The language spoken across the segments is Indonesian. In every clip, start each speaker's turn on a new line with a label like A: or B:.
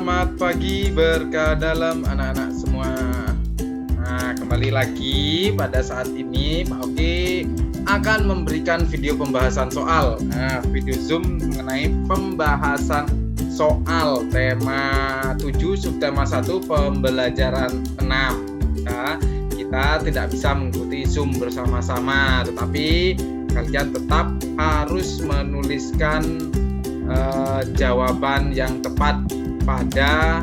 A: Selamat pagi berkah dalam anak-anak semua. Nah, kembali lagi pada saat ini Pak Oki akan memberikan video pembahasan soal. Nah, video Zoom mengenai pembahasan soal tema 7 subtema 1 pembelajaran 6. Nah, kita tidak bisa mengikuti Zoom bersama-sama, tetapi kalian tetap harus menuliskan jawaban yang tepat pada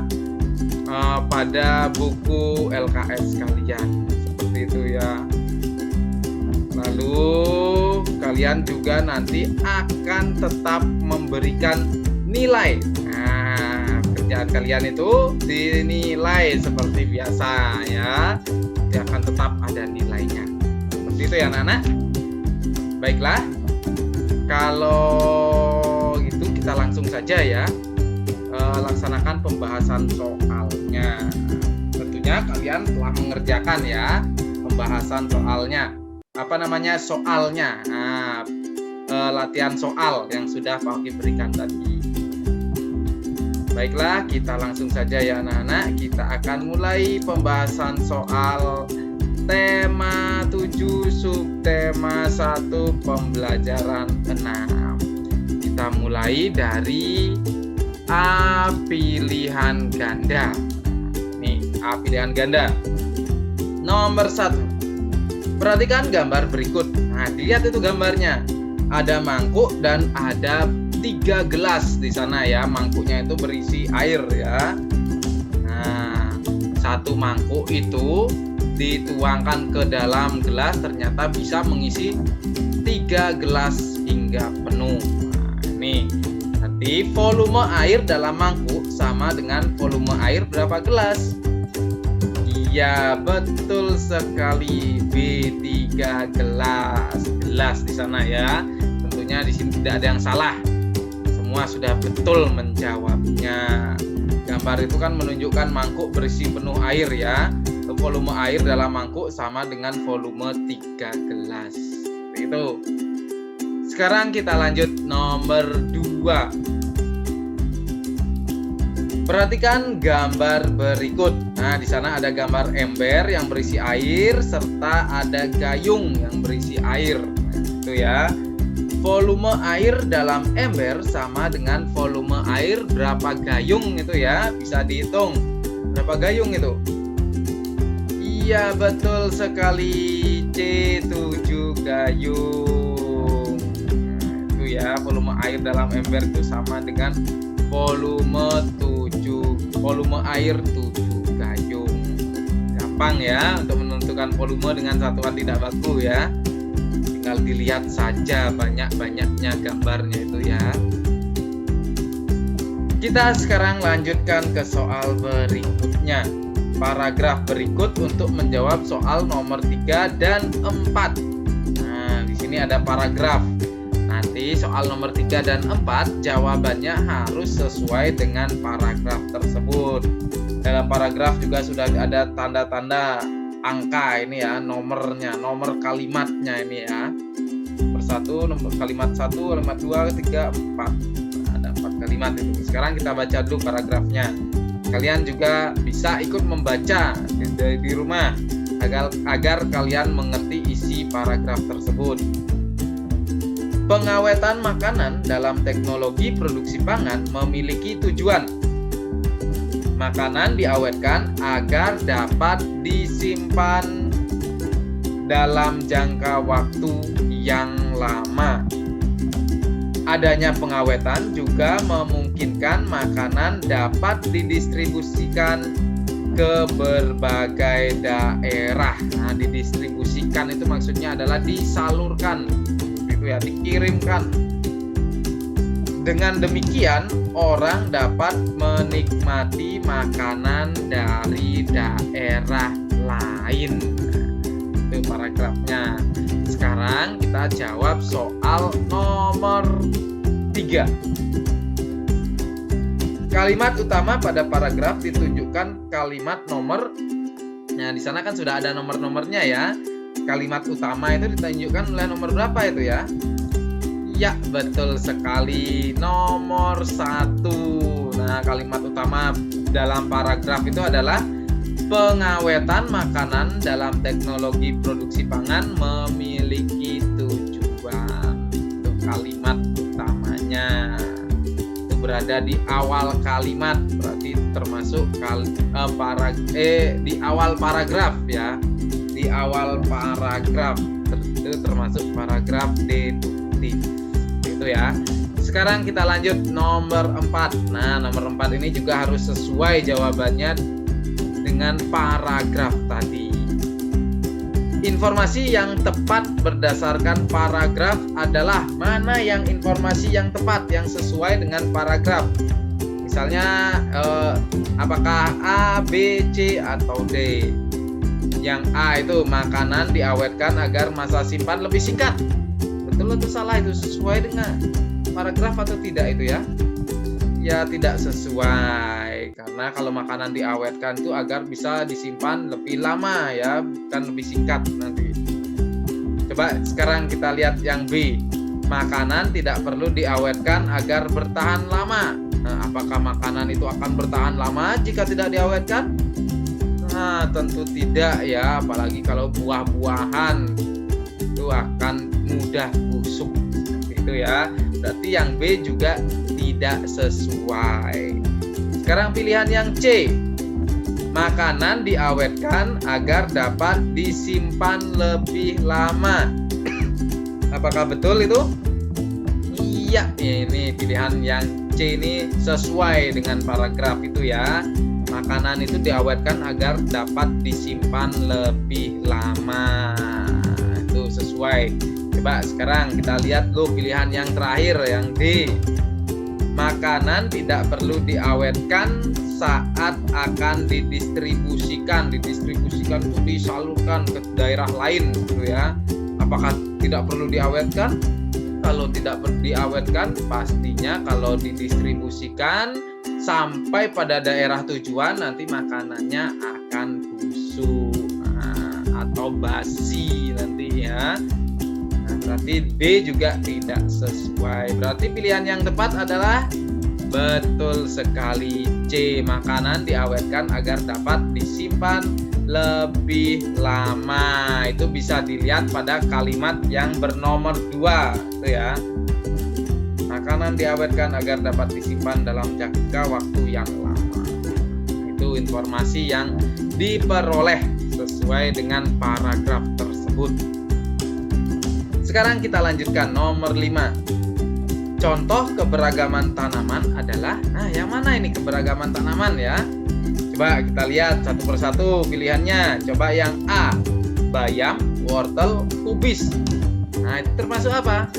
A: buku LKS kalian, seperti itu ya. Lalu kalian juga nanti akan tetap memberikan nilai. Nah, kerjaan kalian itu dinilai seperti biasa ya. Dia akan tetap ada nilainya. Seperti itu ya anak-anak. Baiklah. Kalau itu kita langsung saja ya laksanakan pembahasan soalnya. Tentunya kalian telah mengerjakan ya pembahasan soalnya. Soalnya. Nah, latihan soal yang sudah Pak Oki berikan tadi. Baiklah, kita langsung saja ya anak-anak. Kita akan mulai pembahasan soal tema 7 subtema 1 pembelajaran 6. Kita mulai dari A pilihan ganda. Nih, A pilihan ganda. Nomor 1. Perhatikan gambar berikut. Nah, dilihat itu gambarnya. Ada mangkuk dan ada 3 gelas di sana ya. Mangkuknya itu berisi air ya. Nah, satu mangkuk itu dituangkan ke dalam gelas ternyata bisa mengisi 3 gelas hingga penuh. Nah, ini nanti volume air dalam mangkuk sama dengan volume air berapa gelas? Iya, betul sekali, B3 gelas di sana ya. Tentunya di sini tidak ada yang salah. Semua sudah betul menjawabnya. Gambar itu kan menunjukkan mangkuk berisi penuh air ya. Volume air dalam mangkuk sama dengan volume 3 gelas. Itu. Sekarang kita lanjut nomor 2. Perhatikan gambar berikut. Nah, di sana ada gambar ember yang berisi air serta ada gayung yang berisi air. Itu ya. Volume air dalam ember sama dengan volume air berapa gayung itu ya. Bisa dihitung. Berapa gayung itu? Iya, betul sekali, C7 gayung. Nah, itu ya, volume air dalam ember itu sama dengan volume air 7 gayung. Gampang ya untuk menentukan volume dengan satuan tidak baku ya. Tinggal dilihat saja banyak-banyaknya gambarnya itu ya. Kita sekarang lanjutkan ke soal berikutnya. Paragraf berikut untuk menjawab soal nomor 3 dan 4. Nah, di sini ada paragraf. Nanti soal nomor 3 dan 4 jawabannya harus sesuai dengan paragraf tersebut. Dalam paragraf juga sudah ada tanda-tanda angka ini ya, nomornya, nomor kalimatnya ini ya. Persatu, nomor kalimat 1, kalimat 2, 3, 4. Nah, ada 4 kalimat itu. Sekarang kita baca dulu paragrafnya. Kalian juga bisa ikut membaca di rumah agar kalian mengerti isi paragraf tersebut. Pengawetan makanan dalam teknologi produksi pangan memiliki tujuan. Makanan diawetkan agar dapat disimpan dalam jangka waktu yang lama. Adanya pengawetan juga memungkinkan makanan dapat didistribusikan ke berbagai daerah. Nah, didistribusikan itu maksudnya adalah disalurkan, itu ya, dikirimkan. Dengan demikian, orang dapat menikmati makanan dari daerah lain. Itu paragrafnya. Sekarang kita jawab soal nomor 3. Kalimat utama pada paragraf ditunjukkan kalimat nomor. Nah, di sana kan sudah ada nomor-nomornya ya. Kalimat utama itu ditunjukkan oleh nomor berapa itu ya? Ya, betul sekali. Nomor 1. Nah, kalimat utama dalam paragraf itu adalah pengawetan makanan dalam teknologi produksi pangan memiliki tujuan. Itu kalimat utamanya. Itu berada di awal kalimat, berarti termasuk di awal paragraf ya. Di awal paragraf itu termasuk paragraf deduktif. Itu ya. Sekarang kita lanjut nomor 4. Nah, nomor 4 ini juga harus sesuai jawabannya dengan paragraf tadi. Informasi yang tepat berdasarkan paragraf adalah mana yang informasi yang tepat yang sesuai dengan paragraf. Misalnya apakah A, B, C atau D. Yang A itu makanan diawetkan agar masa simpan lebih singkat. Betul atau salah itu sesuai dengan paragraf atau tidak itu ya? Ya tidak sesuai, karena kalau makanan diawetkan itu agar bisa disimpan lebih lama ya, bukan lebih singkat nanti. Coba sekarang kita lihat yang B. Makanan tidak perlu diawetkan agar bertahan lama. Nah, apakah makanan itu akan bertahan lama jika tidak diawetkan? Nah, tentu tidak ya, apalagi kalau buah-buahan itu akan mudah busuk gitu ya. Berarti yang B juga tidak sesuai. Sekarang pilihan yang C. Makanan diawetkan agar dapat disimpan lebih lama. Apakah betul itu? Iya, ini pilihan yang C ini sesuai dengan paragraf itu ya. Makanan itu diawetkan agar dapat disimpan lebih lama. Itu sesuai. Coba sekarang kita lihat dulu pilihan yang terakhir, yang D. Makanan tidak perlu diawetkan saat akan didistribusikan. Didistribusikan itu disalurkan ke daerah lain gitu ya. Apakah tidak perlu diawetkan? Kalau tidak perlu diawetkan, pastinya kalau didistribusikan sampai pada daerah tujuan nanti makanannya akan busuk atau basi nanti ya. Nah, berarti B juga tidak sesuai. Berarti pilihan yang tepat adalah betul sekali C. Makanan diawetkan agar dapat disimpan lebih lama. Itu bisa dilihat pada kalimat yang bernomor 2 itu ya. Makanan diawetkan agar dapat disimpan dalam jangka waktu yang lama. Itu informasi yang diperoleh sesuai dengan paragraf tersebut. Sekarang kita lanjutkan nomor 5. Contoh keberagaman tanaman adalah, nah yang mana ini keberagaman tanaman ya? Coba kita lihat satu persatu pilihannya. Coba yang A, bayam, wortel, kubis. Nah itu termasuk apa?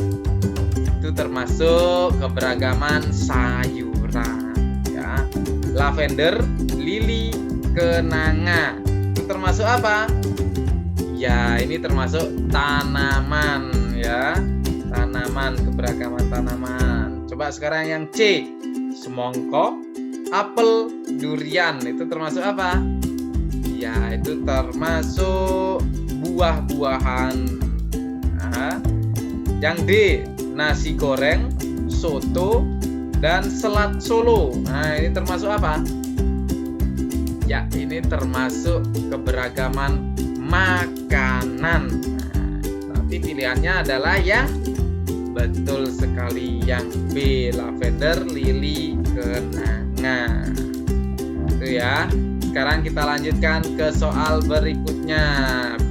A: Itu termasuk keberagaman sayuran ya. Lavender, lili, kenanga. Itu termasuk apa? Ya, ini termasuk tanaman ya. Tanaman, keberagaman tanaman. Coba sekarang yang C, semongko, apel, durian. Itu termasuk apa? Ya, itu termasuk buah-buahan. Nah, yang D, nasi goreng, soto, dan selat Solo. Nah, ini termasuk apa? Ya, ini termasuk keberagaman makanan. Nah, tapi pilihannya adalah yang betul sekali yang B, lavender, lili, kenanga. Itu ya. Sekarang kita lanjutkan ke soal berikutnya.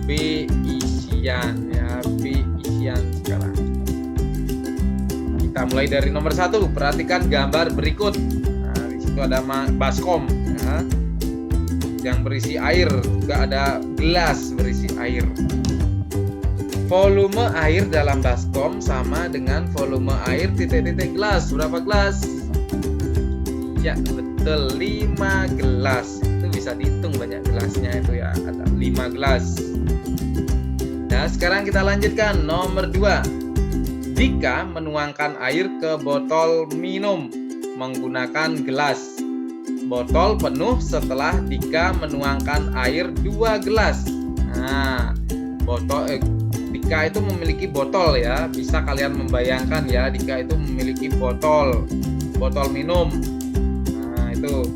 A: B isian ya, B isian sekarang. Kita mulai dari nomor 1. Perhatikan gambar berikut. Nah, di situ ada baskom ya, yang berisi air, juga ada gelas berisi air. Volume air dalam baskom sama dengan volume air titik-titik gelas. Berapa gelas? Ya betul, 5 gelas. Itu bisa dihitung banyak gelasnya itu ya, ada 5 gelas. Nah sekarang kita lanjutkan nomor 2. Dika menuangkan air ke botol minum menggunakan gelas. Botol penuh setelah Dika menuangkan air 2 gelas. Nah, Dika Dika itu memiliki botol ya. Bisa kalian membayangkan ya, Dika itu memiliki botol minum. Nah, itu.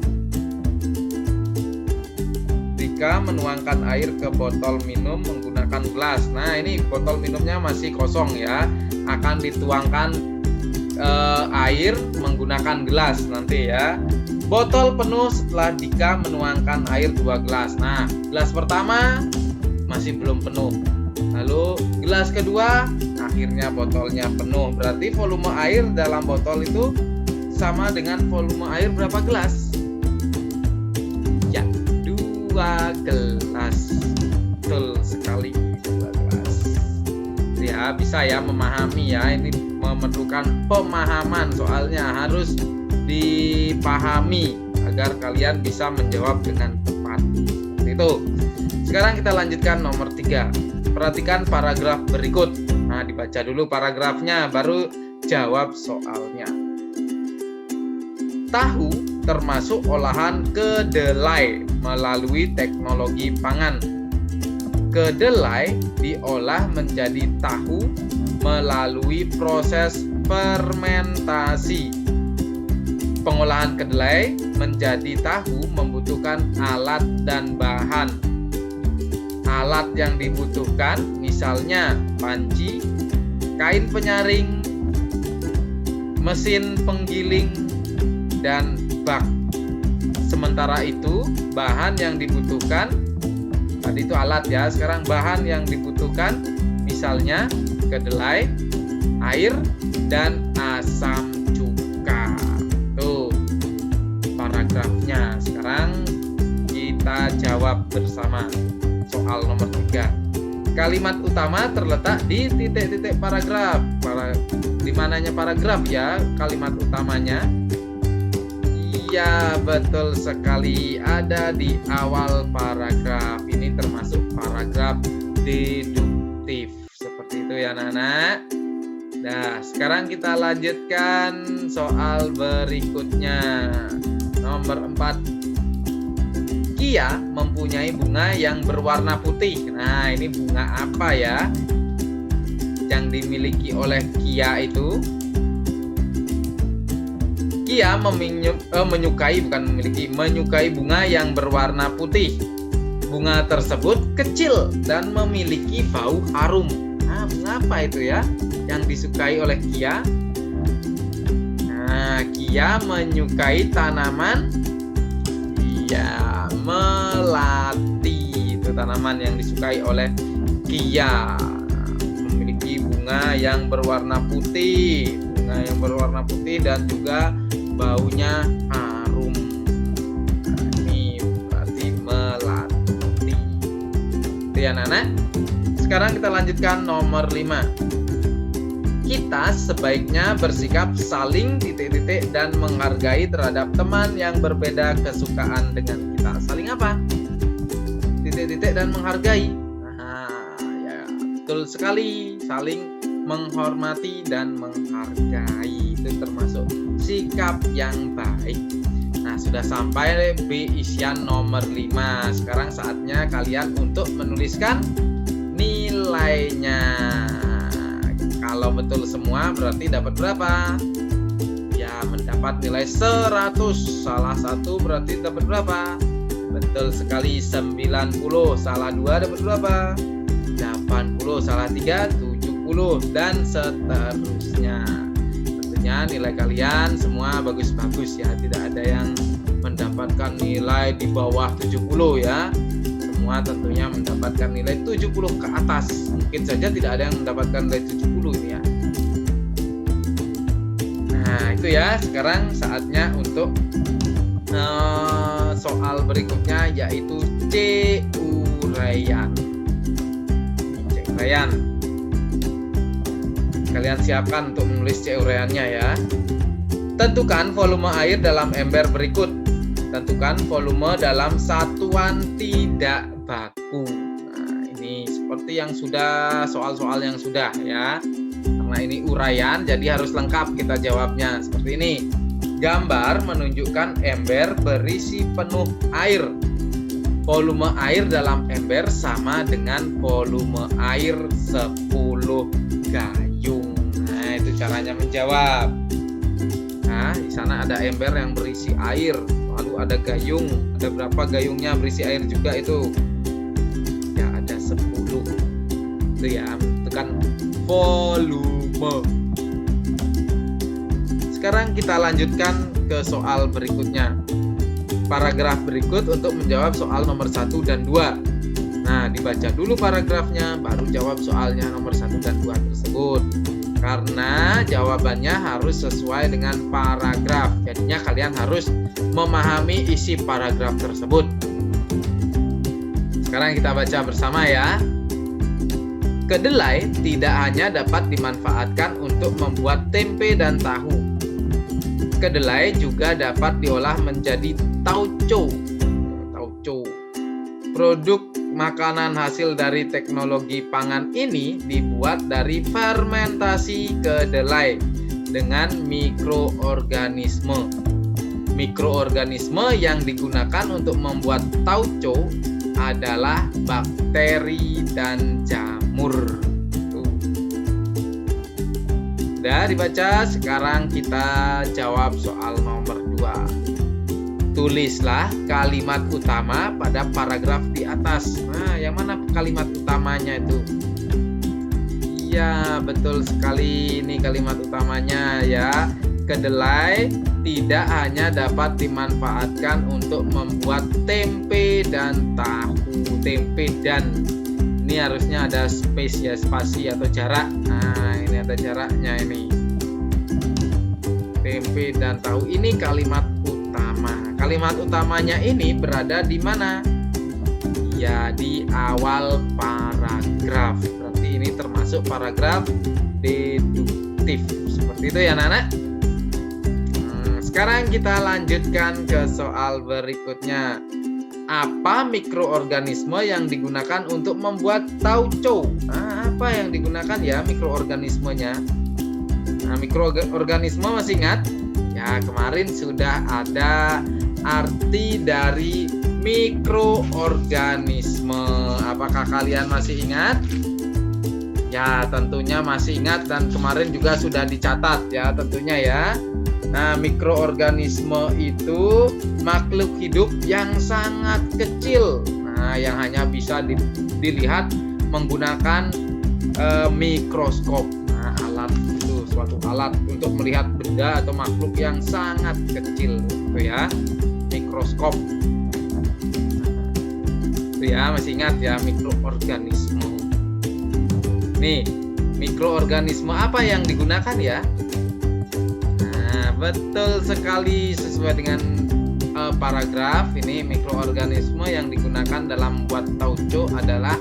A: Dika menuangkan air ke botol minum menggunakan gelas. Nah, ini botol minumnya masih kosong ya. Akan dituangkan air menggunakan gelas nanti ya. Botol penuh setelah Dika menuangkan air 2 gelas. Nah, gelas pertama masih belum penuh. Lalu gelas kedua akhirnya botolnya penuh. Berarti volume air dalam botol itu sama dengan volume air berapa gelas? Ya, 2 gelas. Betul sekali, 2 gelas. Ya, bisa ya memahami ya. Ini memerlukan pemahaman, soalnya harus dipahami agar kalian bisa menjawab dengan tepat. Itu. Sekarang kita lanjutkan nomor 3. Perhatikan paragraf berikut. Nah, dibaca dulu paragrafnya baru jawab soalnya. Tahu termasuk olahan kedelai melalui teknologi pangan. Kedelai diolah menjadi tahu melalui proses fermentasi. Pengolahan kedelai menjadi tahu membutuhkan alat dan bahan. Alat yang dibutuhkan misalnya panci, kain penyaring, mesin penggiling, dan bak. Sementara itu, bahan yang dibutuhkan, tadi itu alat ya, sekarang bahan yang dibutuhkan misalnya kedelai, air, dan asam cuka. Tuh paragrafnya. Sekarang kita jawab bersama soal nomor 3. Kalimat utama terletak di titik-titik paragraf. Di mananya paragraf ya kalimat utamanya? Iya, betul sekali, ada di awal paragraf. Ini termasuk paragraf deduktif. Seperti itu ya anak-anak. Nah, sekarang kita lanjutkan soal berikutnya. Nomor 4. Kia mempunyai bunga yang berwarna putih. Nah, ini bunga apa ya yang dimiliki oleh Kia itu? Kia menyukai bunga yang berwarna putih. Bunga tersebut kecil dan memiliki bau harum. Nah, bunga apa itu ya yang disukai oleh Kia? Nah, Kia menyukai tanaman melati. Itu tanaman yang disukai oleh Kia. Memiliki bunga yang berwarna putih. Bunga yang berwarna putih dan juga baunya harum. Nah, ini berarti melati. Itu ya anak-anak. Sekarang kita lanjutkan nomor 5. Kita sebaiknya bersikap saling titik-titik dan menghargai terhadap teman yang berbeda kesukaan dengan kita. Saling apa? Titik-titik dan menghargai. Nah, ya betul sekali. Saling menghormati dan menghargai. Itu termasuk sikap yang baik. Nah, sudah sampai B isian nomor 5. Sekarang saatnya kalian untuk menuliskan nilainya. Kalau betul semua berarti dapat berapa? Ya, mendapat nilai 100. Salah satu berarti dapat berapa? Betul sekali, 90. Salah 2 dapat berapa? 80. Salah 3 70 dan seterusnya. Tentunya nilai kalian semua bagus-bagus ya. Tidak ada yang mendapatkan nilai di bawah 70 ya. Semua tentunya mendapatkan nilai 70 ke atas. Mungkin saja tidak ada yang mendapatkan nilai 70 ini ya. Nah, itu ya. Sekarang saatnya untuk soal berikutnya, yaitu C uraian. Kalian siapkan untuk menulis C uraiannya ya. Tentukan volume air dalam ember berikut. Tentukan volume dalam satuan tidak baku. Nah, ini seperti yang sudah, soal-soal yang sudah ya. Karena ini uraian, jadi harus lengkap kita jawabnya. Seperti ini. Gambar menunjukkan ember berisi penuh air. Volume air dalam ember sama dengan volume air 10 gayung. Nah, itu caranya menjawab. Nah, di sana ada ember yang berisi air, lalu ada gayung. Ada berapa gayungnya berisi air juga itu? Ya, ada 10. Itu ya, tekan volume. Sekarang kita lanjutkan ke soal berikutnya. Paragraf berikut untuk menjawab soal nomor 1 dan 2. Nah, dibaca dulu paragrafnya, baru jawab soalnya nomor 1 dan 2 tersebut. Karena jawabannya harus sesuai dengan paragraf. Jadinya kalian harus memahami isi paragraf tersebut. Sekarang kita baca bersama ya. Kedelai tidak hanya dapat dimanfaatkan untuk membuat tempe dan tahu. Kedelai juga dapat diolah menjadi tauco. Produk makanan hasil dari teknologi pangan ini dibuat dari fermentasi kedelai dengan mikroorganisme. Mikroorganisme yang digunakan untuk membuat tauco adalah bakteri dan jamur. Sudah dibaca, sekarang kita jawab soal nomor 2. Tulislah kalimat utama pada paragraf di atas. Nah, yang mana kalimat utamanya itu? Iya, betul sekali, ini kalimat utamanya ya. Kedelai tidak hanya dapat dimanfaatkan untuk membuat tempe dan tahu. Tempe dan, ini harusnya ada space ya, spasi atau jarak. Nah, ini ada jaraknya ini. Tempe dan tahu, ini kalimat utama. Kalimat utamanya ini berada di mana? Ya, di awal paragraf. Berarti ini termasuk paragraf deduktif. Seperti itu ya, anak-anak. Sekarang kita lanjutkan ke soal berikutnya. Apa mikroorganisme yang digunakan untuk membuat tauco? Nah, apa yang digunakan ya mikroorganismenya? Nah, mikroorganisme masih ingat? Ya, kemarin sudah ada arti dari mikroorganisme. Apakah kalian masih ingat? Ya, tentunya masih ingat dan kemarin juga sudah dicatat ya tentunya ya. Nah, mikroorganisme itu makhluk hidup yang sangat kecil. Nah, yang hanya bisa dilihat menggunakan mikroskop. Nah, alat itu suatu alat untuk melihat benda atau makhluk yang sangat kecil, itu ya, mikroskop. Itu ya, masih ingat ya mikroorganisme. Nih, mikroorganisme apa yang digunakan ya? Betul sekali, sesuai dengan paragraf ini. Mikroorganisme yang digunakan dalam membuat tauco adalah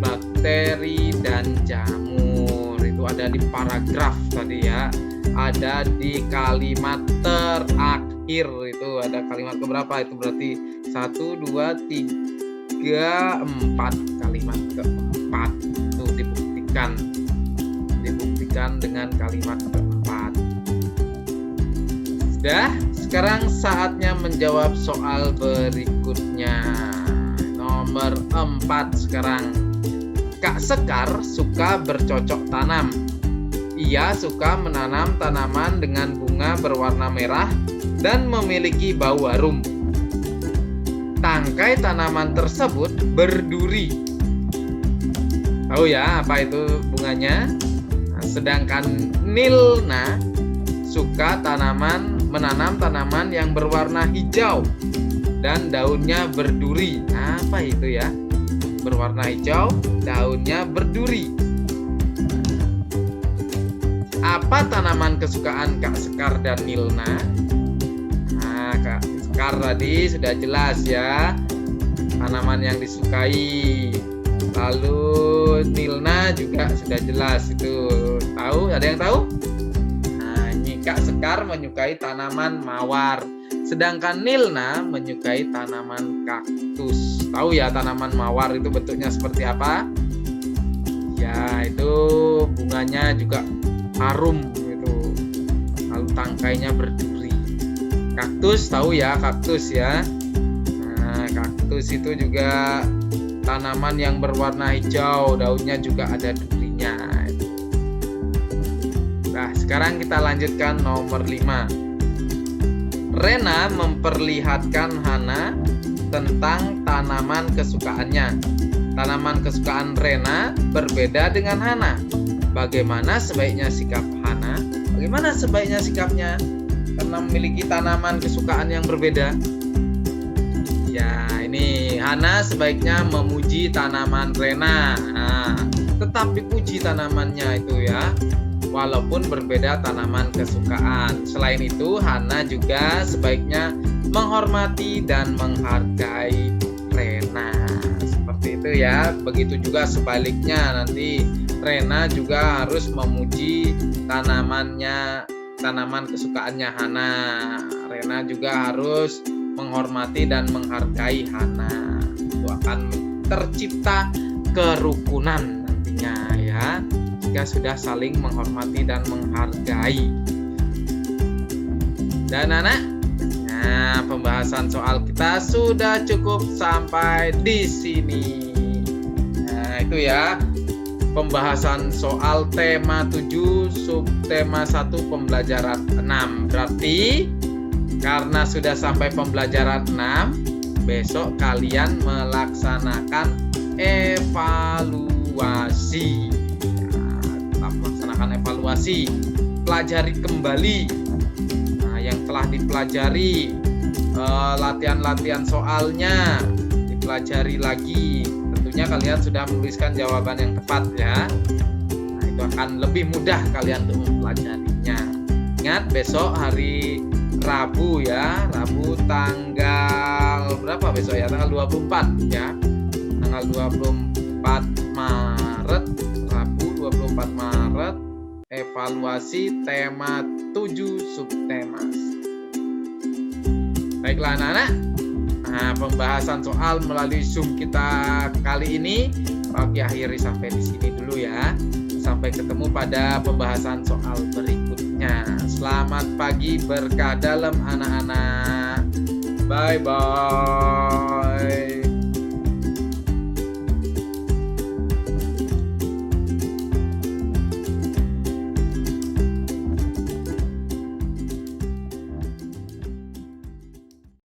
A: bakteri dan jamur. Itu ada di paragraf tadi ya. Ada di kalimat terakhir, itu ada kalimat keberapa? Itu berarti 1, 2, 3, 4. Kalimat keempat itu dibuktikan dengan kalimat keempat. Sudah, sekarang saatnya menjawab soal berikutnya. Nomor 4 sekarang. Kak Sekar suka bercocok tanam. Ia suka menanam tanaman dengan bunga berwarna merah dan memiliki bau harum. Tangkai tanaman tersebut berduri. Tahu ya apa itu bunganya? Nah, sedangkan Nilna suka menanam tanaman yang berwarna hijau dan daunnya berduri. Apa itu ya? Berwarna hijau, daunnya berduri. Apa tanaman kesukaan Kak Sekar dan Nilna? Nah, Kak Sekar tadi sudah jelas ya, tanaman yang disukai. Lalu Nilna juga sudah jelas itu. Tahu? Ada yang tahu? Kak Sekar menyukai tanaman mawar, sedangkan Nilna menyukai tanaman kaktus. Tahu ya tanaman mawar itu bentuknya seperti apa? Ya, itu bunganya juga harum itu. Lalu tangkainya berduri. Kaktus tahu ya, kaktus ya. Nah, kaktus itu juga tanaman yang berwarna hijau, daunnya juga ada durinya. Nah, sekarang kita lanjutkan nomor 5. Rena memperlihatkan Hana tentang tanaman kesukaannya. Tanaman kesukaan Rena berbeda dengan Hana. Bagaimana sebaiknya sikap Hana? Bagaimana sebaiknya sikapnya? Karena memiliki tanaman kesukaan yang berbeda. Ya, ini Hana sebaiknya memuji tanaman Rena. Nah, tetap dipuji tanamannya itu ya, walaupun berbeda tanaman kesukaan. Selain itu, Hana juga sebaiknya menghormati dan menghargai Rena. Seperti itu ya. Begitu juga sebaliknya, nanti Rena juga harus memuji tanaman kesukaannya Hana. Rena juga harus menghormati dan menghargai Hana. Itu akan tercipta kerukunan nantinya ya, jika sudah saling menghormati dan menghargai. Dan anak, nah pembahasan soal kita sudah cukup sampai di sini. Nah itu ya, pembahasan soal tema 7 subtema 1 pembelajaran 6. Berarti karena sudah sampai pembelajaran 6, besok kalian melaksanakan evaluasi. Tetap melaksanakan evaluasi, pelajari kembali yang telah dipelajari, latihan-latihan soalnya dipelajari lagi. Tentunya kalian sudah menuliskan jawaban yang tepat ya. Nah, itu akan lebih mudah kalian untuk mempelajarinya. Ingat, besok hari Rabu ya, Rabu tanggal berapa besok ya? Tanggal 24 ya. Tanggal 24 Maret, Rabu 24 Maret, evaluasi tema 7 subtema. Baiklah anak-anak. Nah, pembahasan soal melalui Zoom kita kali ini Oke, akhiri sampai di sini dulu ya. Sampai ketemu pada pembahasan soal berikutnya. Selamat pagi, berkah dalam anak-anak. Bye-bye.